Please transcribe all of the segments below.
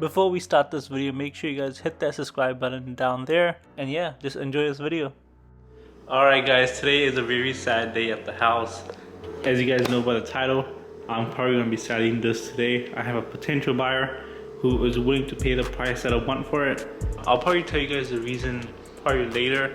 Before we start this video, make sure you guys hit that subscribe button down there, and yeah, just enjoy this video. Alright guys, today is a very sad day at the house. As you guys know by the title, I'm probably going to be selling this today. I have a potential buyer who is willing to pay the price that I want for it. I'll probably tell you guys the reason probably later.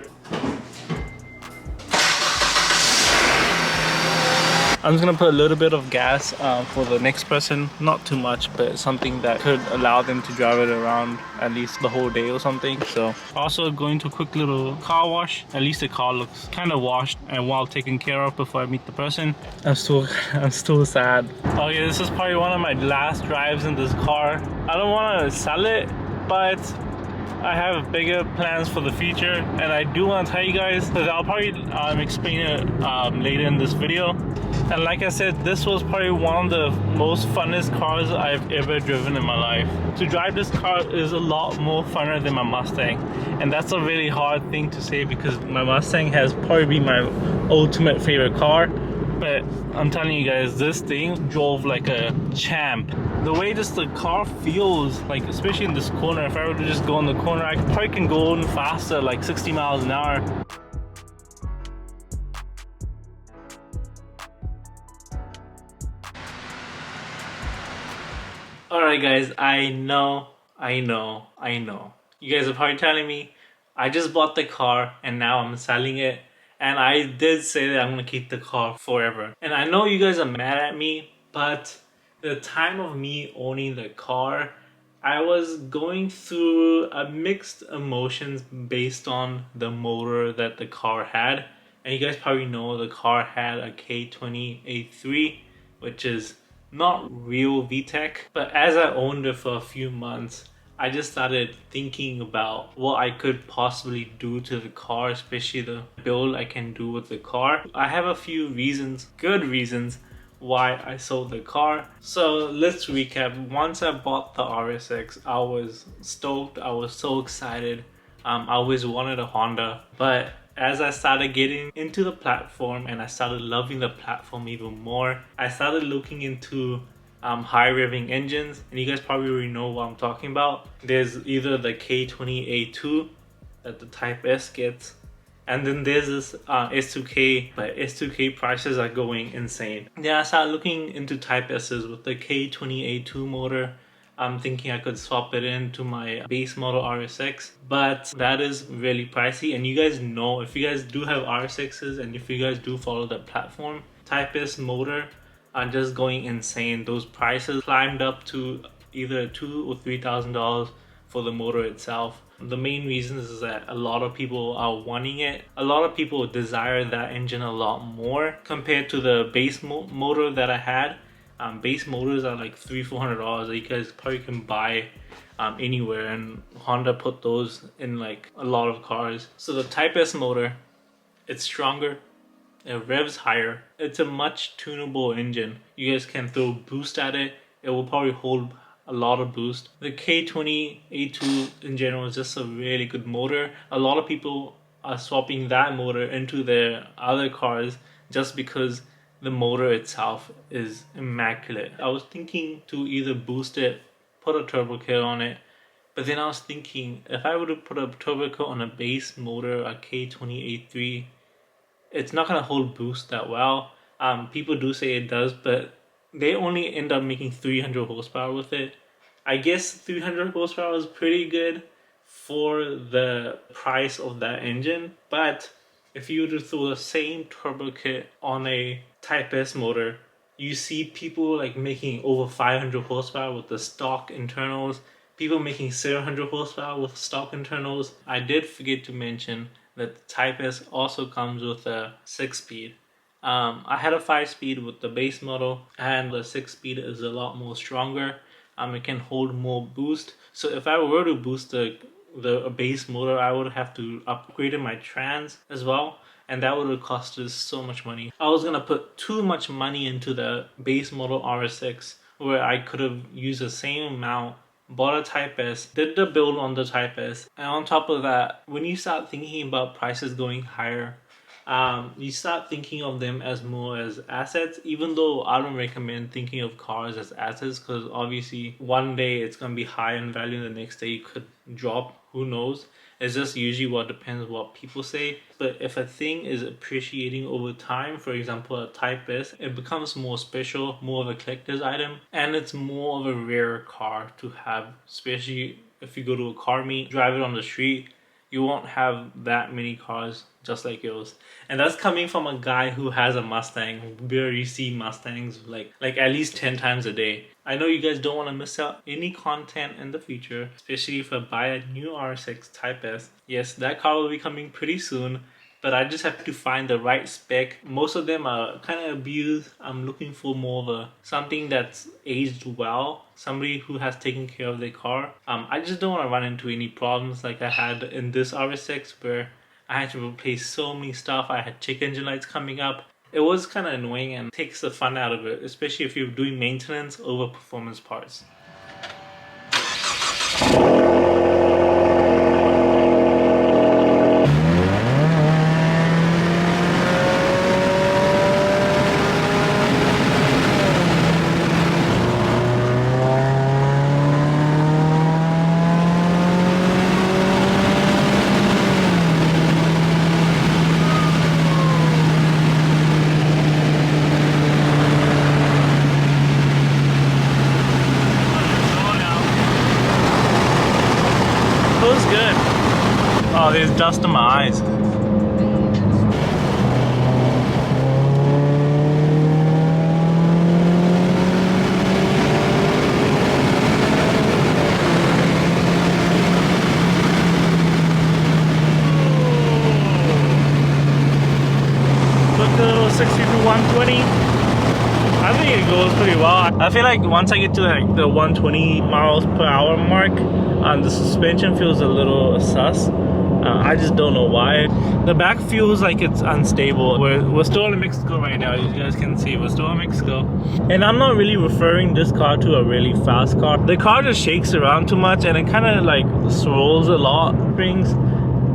I'm just gonna put a little bit of gas for the next person, not too much, but something that could allow them to drive it around at least the whole day or something. So also going to a quick little car wash. At least the car looks kind of washed and well taken care of before I meet the person. I'm still sad. Okay, this is probably one of my last drives in this car. I don't want to sell it, but I have bigger plans for the future, and I do want to tell you guys, because I'll probably explain it later in this video. And like I said, this was probably one of the most funnest cars I've ever driven in my life. To drive this car is a lot more funner than my Mustang, and that's a really hard thing to say because my Mustang has probably been my ultimate favorite car. But I'm telling you guys, this thing drove like a champ. The way the car feels, like especially in this corner, if I were to just go in the corner, I probably can go in faster, like 60 miles an hour. Alright guys, I know. You guys are probably telling me, I just bought the car and now I'm selling it. And I did say that I'm gonna keep the car forever. And I know you guys are mad at me, but the time of me owning the car, I was going through a mixed emotions based on the motor that the car had. And you guys probably know the car had a K20A3, which is not real VTEC. But as I owned it for a few months, I just started thinking about what I could possibly do to the car, especially the build I can do with the car. I have a few reasons, good reasons, why I sold the car. So let's recap. Once I bought the RSX, I was stoked. I was so excited. I always wanted a Honda, but as I started getting into the platform and I started loving the platform even more, I started looking into high revving engines, and you guys probably already know what I'm talking about. There's either the K20A2 that the Type-S gets, and then there's this S2K, but S2K prices are going insane. Then I started looking into Type-S's with the K20A2 motor. I'm thinking I could swap it into my base model RSX, but that is really pricey. And you guys know, if you guys do have RSXs and if you guys do follow that platform, Type-S motor are just going insane. Those prices climbed up to either $2,000 or $3,000 for the motor itself. The main reason is that a lot of people are wanting it. A lot of people desire that engine a lot more compared to the base motor that I had. Base motors are like $300-400 that you guys probably can buy anywhere, and Honda put those in like a lot of cars. So the Type-S motor, it's stronger, it revs higher, it's a much tunable engine. You guys can throw boost at it, it will probably hold a lot of boost. The K20A2 in general is just a really good motor. A lot of people are swapping that motor into their other cars just because the motor itself is immaculate. I was thinking to either boost it, put a turbo kit on it, but then I was thinking if I were to put a turbo kit on a base motor, a K20A3, it's not gonna hold boost that well. People do say it does, but they only end up making 300 horsepower with it. I guess 300 horsepower is pretty good for the price of that engine, but if you were to throw the same turbo kit on a Type-S motor, you see people like making over 500 horsepower with the stock internals, people making 700 horsepower with stock internals. I did forget to mention that the Type-S also comes with a 6-speed. I had a 5-speed with the base model, and the 6-speed is a lot more stronger. It can hold more boost. So if I were to boost the base motor, I would have to upgrade my trans as well, and that would have cost us so much money. I was gonna put too much money into the base model RSX, where I could have used the same amount, bought a Type-S, did the build on the Type-S, and on top of that, when you start thinking about prices going higher, you start thinking of them as more as assets, even though I don't recommend thinking of cars as assets, because obviously one day it's going to be high in value, the next day it could drop, who knows. It's just usually what depends what people say. But if a thing is appreciating over time, for example a Type-S, it becomes more special, more of a collector's item, and it's more of a rare car to have, especially if you go to a car meet, drive it on the street. You won't have that many cars just like yours. And that's coming from a guy who has a Mustang, who barely see Mustangs like at least 10 times a day. I know you guys don't want to miss out any content in the future, especially if I buy a new Rsx Type-S. Yes, that car will be coming pretty soon, but I just have to find the right spec. Most of them are kind of abused. I'm looking for more of something that's aged well, somebody who has taken care of their car. I just don't want to run into any problems like I had in this RSX, where I had to replace so many stuff. I had check engine lights coming up. It was kind of annoying and takes the fun out of it, especially if you're doing maintenance over performance parts. Feels good. Oh, there's dust in my eyes. Look, the little 60 to 120. I think it goes pretty well. I feel like once I get to like the 120 miles per hour mark, the suspension feels a little sus. I just don't know why. The back feels like it's unstable. We're still in Mexico right now. You guys can see we're still in Mexico. And I'm not really referring this car to a really fast car. The car just shakes around too much and it kind of like swirls a lot. Springs.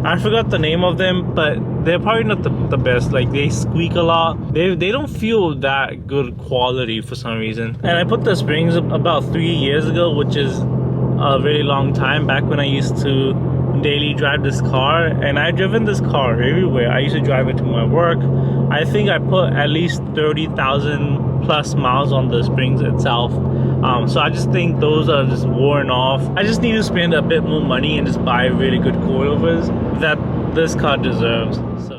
I forgot the name of them, but they're probably not the best. Like, they squeak a lot. They don't feel that good quality for some reason. And I put the springs about 3 years ago, which is a very long time, back when I used to daily drive this car. And I've driven this car everywhere. I used to drive it to my work. I think I put at least 30,000 plus miles on the springs itself. So I just think those are just worn off. I just need to spend a bit more money and just buy really good coilovers that this car deserves. So